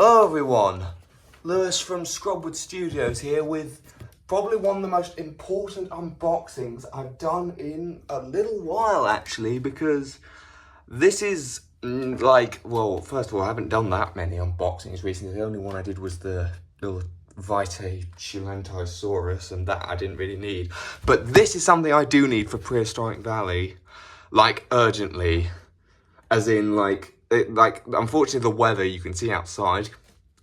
Hello everyone, Lewis from Scrubwood Studios here with probably one of the most important unboxings I've done in a little while actually, because this is well, first of all, I haven't done that many unboxings recently. The only one I did was the little Vitae Chilantosaurus, and that I didn't really need. But this is something I do need for Prehistoric Valley, like urgently, as in unfortunately the weather you can see outside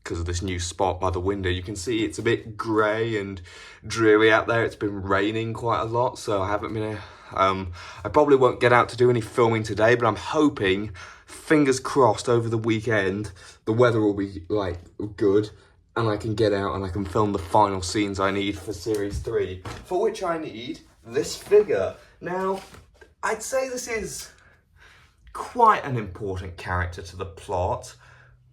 because of this new spot by the window. You can see it's a bit grey and dreary out there. It's been raining quite a lot, so I haven't been I probably won't get out to do any filming today, but I'm hoping, fingers crossed, over the weekend the weather will be like good and I can get out and I can film the final scenes I need for series 3, for which I need this figure. Now, I'd say this is quite an important character to the plot.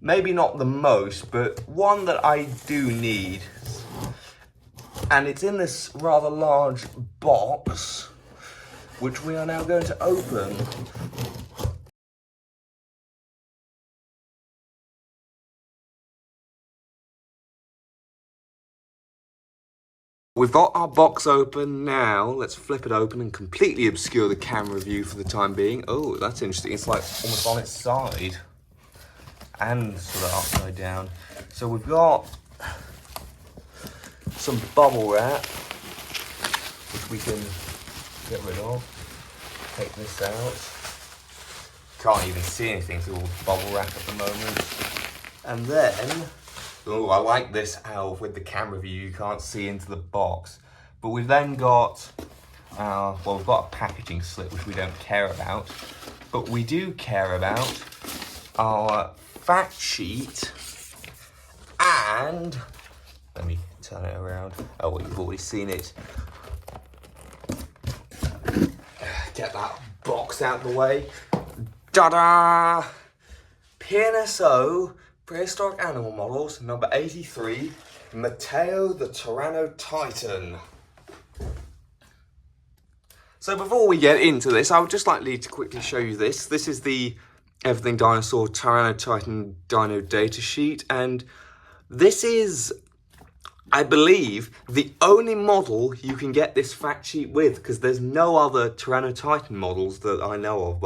Maybe not the most, but one that I do need. And it's in this rather large box, which we are now going to open. We've got our box open now. Let's flip it open and completely obscure the camera view for the time being. Oh, that's interesting. It's like almost on its side and sort of upside down. So we've got some bubble wrap, which we can get rid of. Take this out. Can't even see anything through all the bubble wrap at the moment. And then, oh, I like this how with the camera view you can't see into the box. But we've then got, well, we've got a packaging slip which we don't care about. But we do care about our fact sheet and, let me turn it around. Oh, well, you've already seen it. Get that box out of the way. Ta-da! Pnso Prehistoric Animal Models, number 83, Mateo the Tyrannotitan. So before we get into this, I would just like to quickly show you this. This is the Everything Dinosaur Tyrannotitan Dino data sheet, and this is, I believe, the only model you can get this fact sheet with, because there's no other Tyrannotitan models that I know of,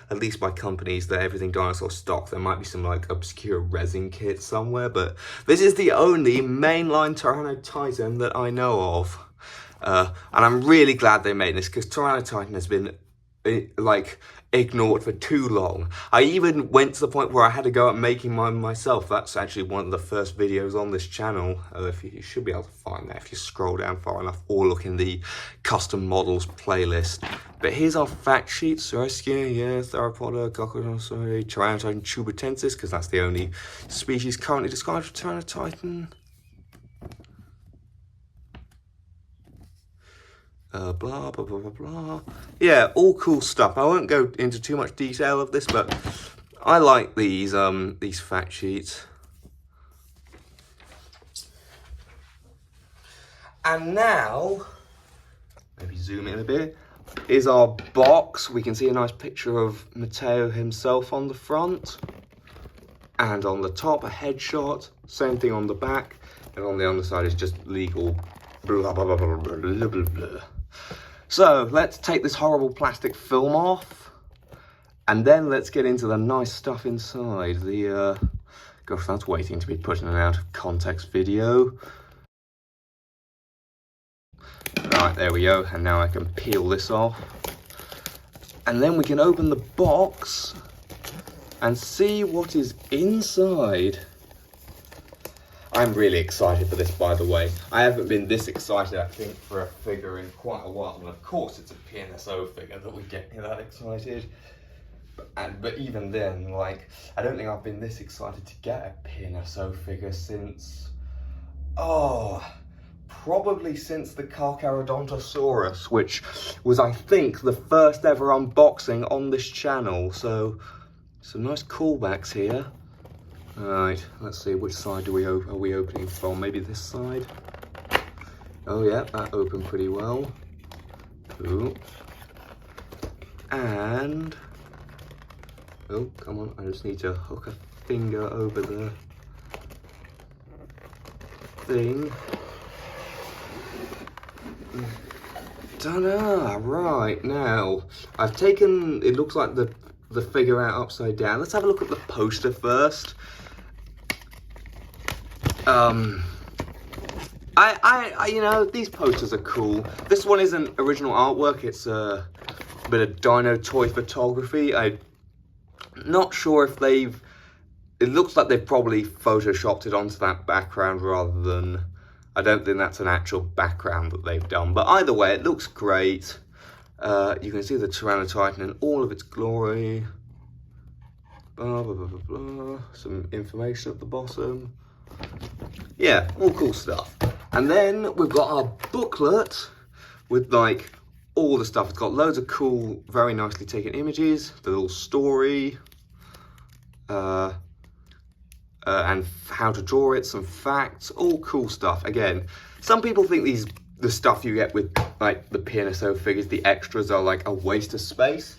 at least by companies that Everything Dinosaur stock. There might be some like obscure resin kit somewhere, but this is the only mainline Tyrannotitan that I know of. And I'm really glad they made this, because Tyrannotitan has been ignored for too long. I even went to the point where I had to go out making mine myself. That's actually one of the first videos on this channel. If you should be able to find that if you scroll down far enough or look in the custom models playlist. But here's our fact sheet. Sauriskia, Theropoda, Cockroach, Tyrannotitan tubertensis, because that's the only species currently described for Tyrannotitan. Blah, blah, blah, blah, blah. Yeah, all cool stuff. I won't go into too much detail of this, but I like these fact sheets. And now, maybe zoom in a bit, is our box. We can see a nice picture of Mateo himself on the front. And on the top, a headshot. Same thing on the back. And on the underside is just legal blah, blah, blah, blah, blah, blah, blah, blah. So let's take this horrible plastic film off, and then let's get into the nice stuff inside. The gosh, that's waiting to be put in an out of context video. Right, there we go, and now I can peel this off, and then we can open the box and see what is inside. I'm really excited for this, by the way. I haven't been this excited, I think, for a figure in quite a while. And of course, it's a Pnso figure that would get me that excited. But even then, like, I don't think I've been this excited to get a Pnso figure since, probably since the Carcharodontosaurus, which was, I think, the first ever unboxing on this channel. So, some nice callbacks here. Alright, let's see, which side are we opening from? Maybe this side? Oh yeah, that opened pretty well. Cool. And, oh, come on, I just need to hook a finger over the thing. Dunno. Right, now, I've taken, it looks like the figure out upside down. Let's have a look at the poster first. You know, these posters are cool. This one isn't original artwork, it's a bit of dino toy photography. I'm not sure if they've, it looks like they've probably photoshopped it onto that background rather than, I don't think that's an actual background that they've done. But either way, it looks great. You can see the Tyrannotitan in all of its glory. Blah, blah, blah, blah, blah. Some information at the bottom. Yeah, all cool stuff. And then we've got our booklet with like all the stuff. It's got loads of cool, very nicely taken images, the little story, and how to draw it, some facts, all cool stuff. Again, some people think the stuff you get with like the Pnso figures, the extras, are like a waste of space.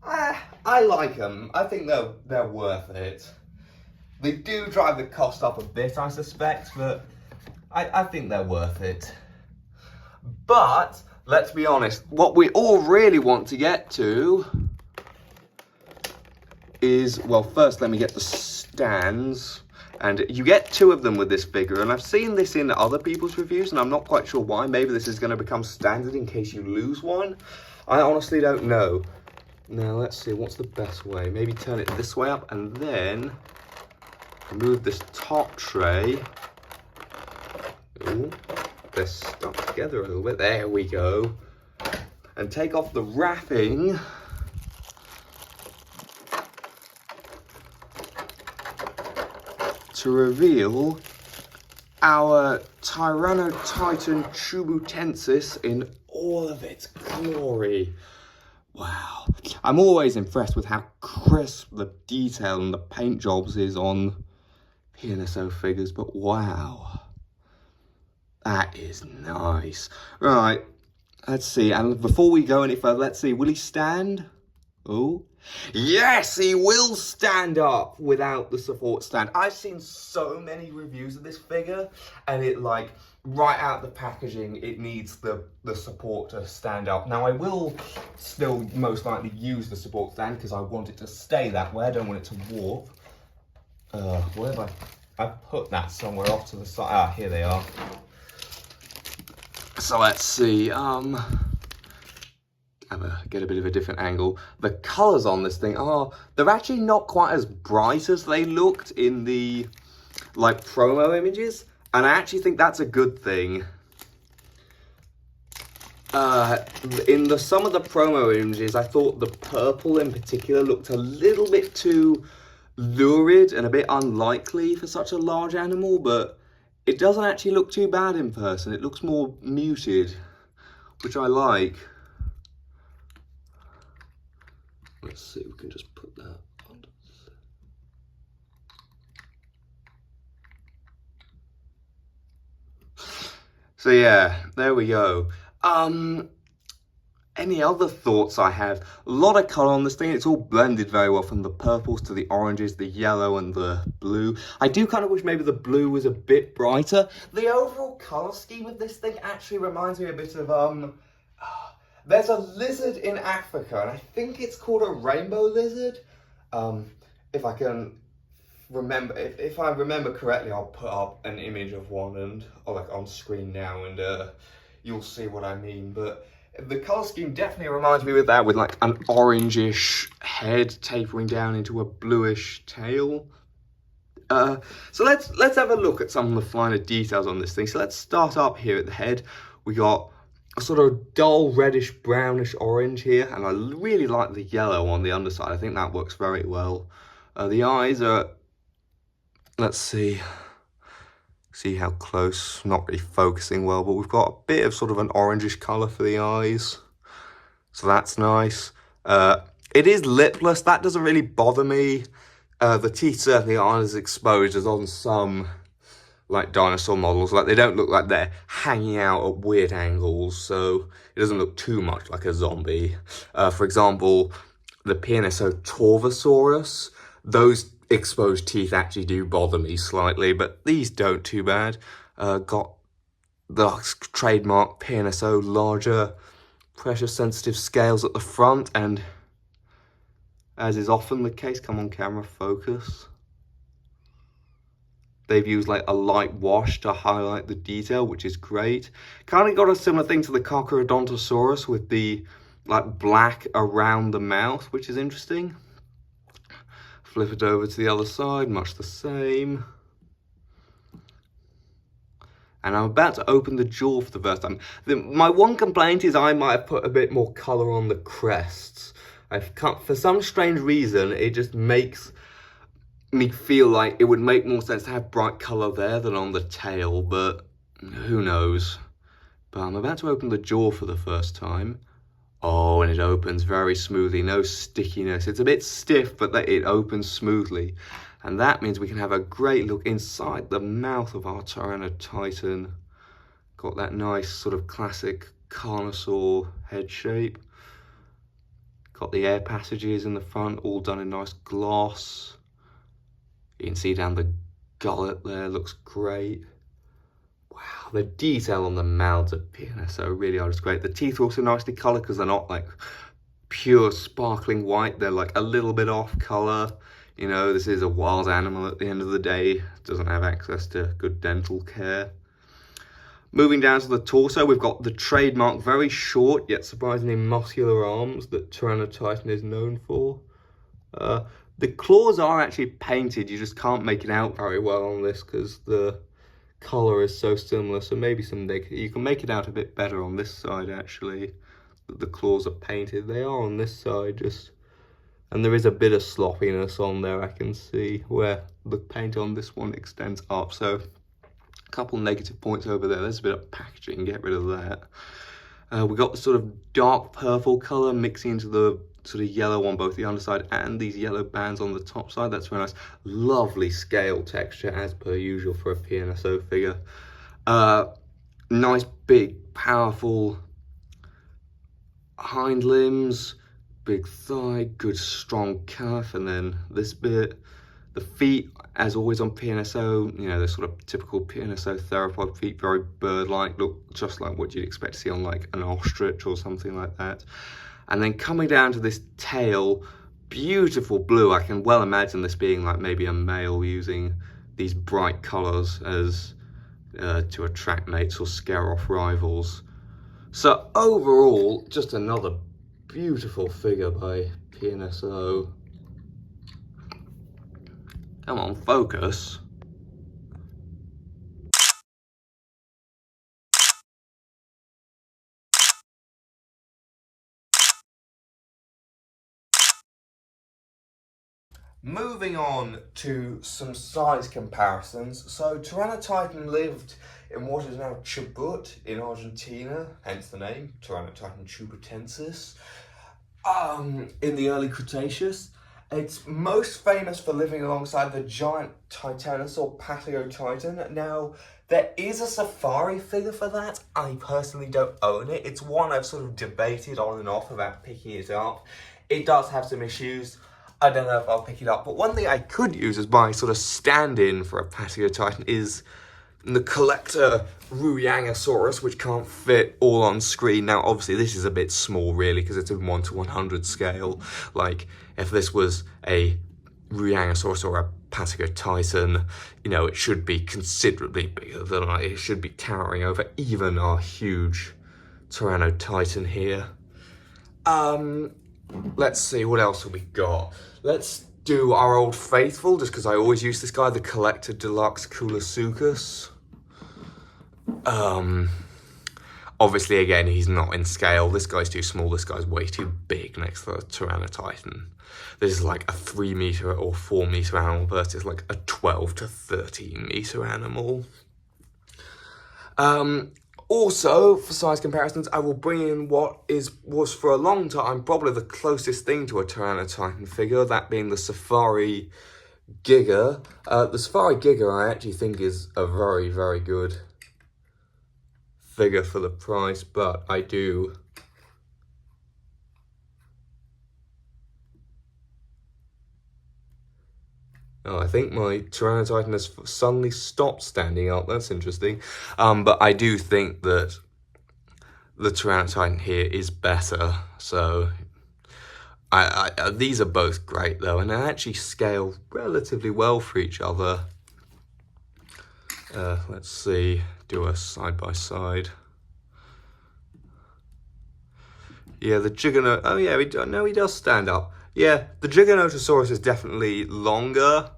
I like them. I think they're worth it. They do drive the cost up a bit, I suspect, but I think they're worth it. But let's be honest, what we all really want to get to is, well, first let me get the stands. And you get 2 of them with this figure, and I've seen this in other people's reviews, and I'm not quite sure why. Maybe this is going to become standard in case you lose one. I honestly don't know. Now, let's see, what's the best way? Maybe turn it this way up, and then remove this top tray. Ooh, they're stuck together a little bit. There we go. And take off the wrapping. To reveal our Tyrannotitan Tubutensis in all of its glory. Wow. I'm always impressed with how crisp the detail and the paint jobs is on Pnso figures, but wow. That is nice. Right, let's see. And before we go any further, let's see. Will he stand? Oh, yes, he will stand up without the support stand. I've seen so many reviews of this figure, and it like right out the packaging, it needs the support to stand up. Now, I will still most likely use the support stand because I want it to stay that way. I don't want it to warp. Where have I put that somewhere off to the side? Ah, here they are. So let's see. Get a bit of a different angle. The colours on this thing they're actually not quite as bright as they looked in the like promo images, and I actually think that's a good thing. In some of the promo images, I thought the purple in particular looked a little bit too lurid and a bit unlikely for such a large animal, but it doesn't actually look too bad in person. It looks more muted, which I like. Let's see, we can just put that under. So yeah, there we go. Any other thoughts I have? A lot of colour on this thing. It's all blended very well, from the purples to the oranges, the yellow and the blue. I do kind of wish maybe the blue was a bit brighter. The overall colour scheme of this thing actually reminds me a bit of, there's a lizard in Africa, and I think it's called a rainbow lizard. If I can remember, if I remember correctly, I'll put up an image of one and like on screen now, and you'll see what I mean. But the colour scheme definitely reminds me of that, with like an orangish head tapering down into a bluish tail. So let's have a look at some of the finer details on this thing. So let's start up here at the head. We got a sort of dull reddish brownish orange here, and I really like the yellow on the underside. I think that works very well. The eyes are, let's see how close, not really focusing well, but we've got a bit of sort of an orangish colour for the eyes, so that's nice. It is lipless. That doesn't really bother me. The teeth certainly aren't as exposed as on some like dinosaur models. Like, they don't look like they're hanging out at weird angles, so it doesn't look too much like a zombie. For example, the Pnso Torvosaurus, those exposed teeth actually do bother me slightly, but these don't too bad. Got the trademark Pnso larger pressure sensitive scales at the front, and as is often the case, come on camera, focus. They've used like a light wash to highlight the detail, which is great. Kind of got a similar thing to the Carcharodontosaurus with the like black around the mouth, which is interesting. Flip it over to the other side, much the same. And I'm about to open the jaw for the first time. My one complaint is I might have put a bit more colour on the crests. For some strange reason, it just makes me feel like it would make more sense to have bright colour there than on the tail, but who knows. But I'm about to open the jaw for the first time. Oh, and it opens very smoothly, no stickiness. It's a bit stiff, but it opens smoothly. And that means we can have a great look inside the mouth of our Tyrannotitan. Got that nice sort of classic carnosaur head shape. Got the air passages in the front, all done in nice gloss. You can see down the gullet there, looks great. Wow, the detail on the mouths of Pnso really are just great. The teeth are also nicely coloured because they're not like pure sparkling white. They're like a little bit off colour. You know, this is a wild animal at the end of the day. Doesn't have access to good dental care. Moving down to the torso, we've got the trademark very short yet surprisingly muscular arms that Tyrannotitan is known for. The claws are actually painted. You just can't make it out very well on this because the colour is so similar. So maybe you can make it out a bit better on this side actually. The claws are painted. They are on this side just. And there is a bit of sloppiness on there, I can see, where the paint on this one extends up. So a couple negative points over there. There's a bit of packaging, get rid of that. We've got the sort of dark purple colour mixing into the sort of yellow on both the underside and these yellow bands on the top side. That's very nice. Lovely scale texture, as per usual for a Pnso figure. Nice, big, powerful hind limbs. Big thigh, good strong calf, and then this bit. The feet, as always on Pnso, you know, the sort of typical Pnso theropod feet, very bird-like, look just like what you'd expect to see on like an ostrich or something like that. And then coming down to this tail, beautiful blue. I can well imagine this being like maybe a male using these bright colours as to attract mates or scare off rivals. So overall, just another beautiful figure by Pnso. Come on, focus. Moving on to some size comparisons. So Tyrannotitan lived in what is now Chubut in Argentina, hence the name, Tyrannotitan chubutensis. In the early Cretaceous. It's most famous for living alongside the giant Titanosaur Paleotitan. Now, there is a safari figure for that. I personally don't own it. It's one I've sort of debated on and off about picking it up. It does have some issues. I don't know if I'll pick it up. But one thing I could use as my sort of stand-in for a Paleotitan is the collector Ruyangosaurus, which can't fit all on screen. Now, obviously, this is a bit small, really, because it's a 1:100 scale. Like, if this was a Ruyangosaurus or a Paleotitan, you know, it should be considerably bigger than it should be towering over even our huge Tyrannotitan here. Let's see, what else have we got? Let's do our old faithful, just because I always use this guy, the Collector Deluxe Koolasuchus. Obviously, again, he's not in scale. This guy's too small. This guy's way too big next to the Tyrannotitan. This is like a 3 meter or 4 meter animal versus like a 12 to 13 meter animal. Also, for size comparisons, I will bring in what was for a long time probably the closest thing to a Tyrannotitan figure, that being the Safari Giga. The Safari Giga I actually think is a very, very good figure for the price, but I do Oh, I think my Tyrannotitan has suddenly stopped standing up. That's interesting. But I do think that the Tyrannotitan here is better. So these are both great though, and they actually scale relatively well for each other. Let's see, do a side by side. Yeah, the Gigano. Oh yeah, he does stand up. Yeah, the Giganotosaurus is definitely longer,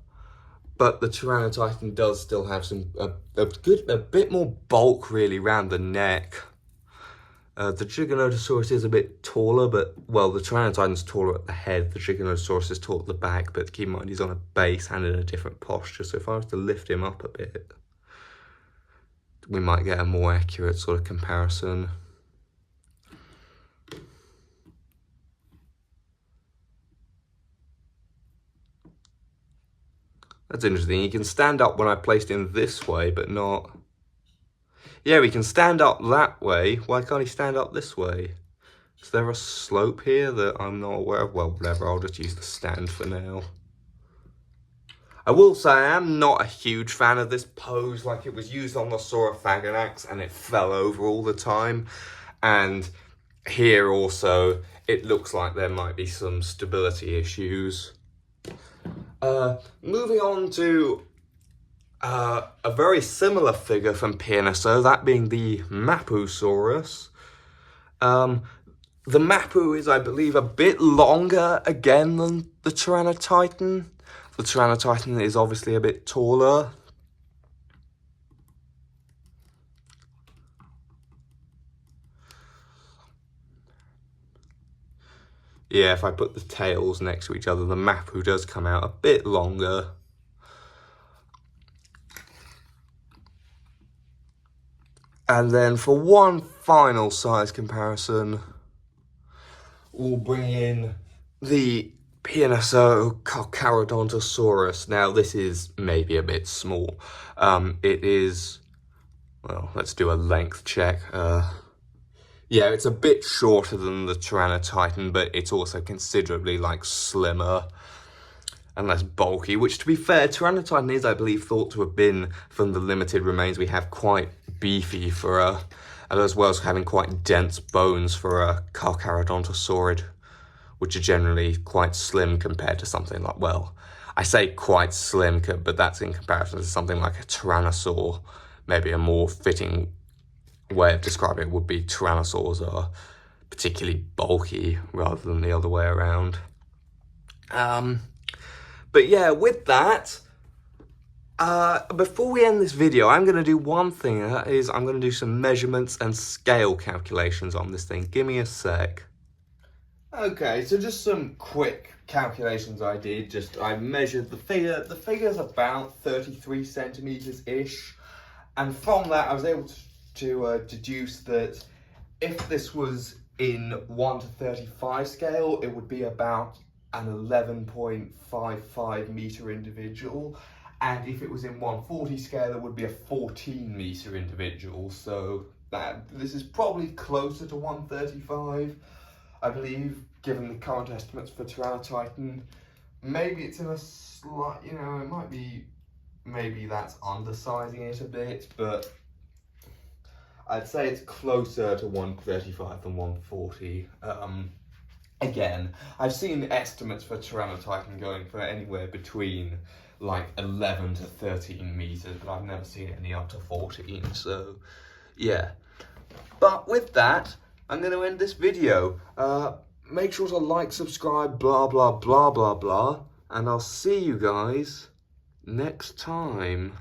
but the Tyrannotitan does still have a bit more bulk really around the neck. The Giganotosaurus is a bit taller, but, well, the Tyrannotitan's taller at the head, the Giganotosaurus is taller at the back, but keep in mind he's on a base and in a different posture, so if I was to lift him up a bit, we might get a more accurate sort of comparison. That's interesting. He can stand up when I placed him this way, but not... Yeah, he can stand up that way. Why can't he stand up this way? Is there a slope here that I'm not aware of? Well, whatever, I'll just use the stand for now. I will say I am not a huge fan of this pose. Like, it was used on the Saurophaganax and it fell over all the time. And here also, it looks like there might be some stability issues. Moving on to a very similar figure from Pnso, that being the Mapusaurus. The Mapu is, I believe, a bit longer again than the Tyrannotitan. The Tyrannotitan is obviously a bit taller. Yeah, if I put the tails next to each other, the Mapu does come out a bit longer. And then for one final size comparison, we'll bring in the Pnso Carcharodontosaurus. Now, this is maybe a bit small. It is, well, let's do a length check. Yeah, it's a bit shorter than the Tyrannotitan, but it's also considerably, like, slimmer and less bulky, which, to be fair, Tyrannotitan is, I believe, thought to have been, from the limited remains we have, quite beefy for and as well as having quite dense bones for a Carcharodontosaurid, which are generally quite slim compared to something like, well, I say quite slim, but that's in comparison to something like a Tyrannosaur. Maybe a more fitting way of describing it would be Tyrannosaurs are particularly bulky rather than the other way around. But yeah, with that, before we end this video, I'm going to do one thing. That is, I'm going to do some measurements and scale calculations on this thing. Give me a sec. Okay, so just some quick calculations I did. I measured the figure. The figure's about 33 centimeters-ish. And from that, I was able to deduce that if this was in 1 to 35 scale, it would be about an 11.55 meter individual. And if it was in 140 scale, it would be a 14 meter individual. So this is probably closer to 135, I believe, given the current estimates for Tyrannotitan. Maybe it's in a slight, it might be, maybe that's undersizing it a bit, but I'd say it's closer to 135 than 140. Again, I've seen estimates for Tyrannotitan going for anywhere between like 11 to 13 meters, but I've never seen any up to 14, so yeah. But with that, I'm going to end this video. Make sure to like, subscribe, blah, blah, blah, blah, blah, and I'll see you guys next time.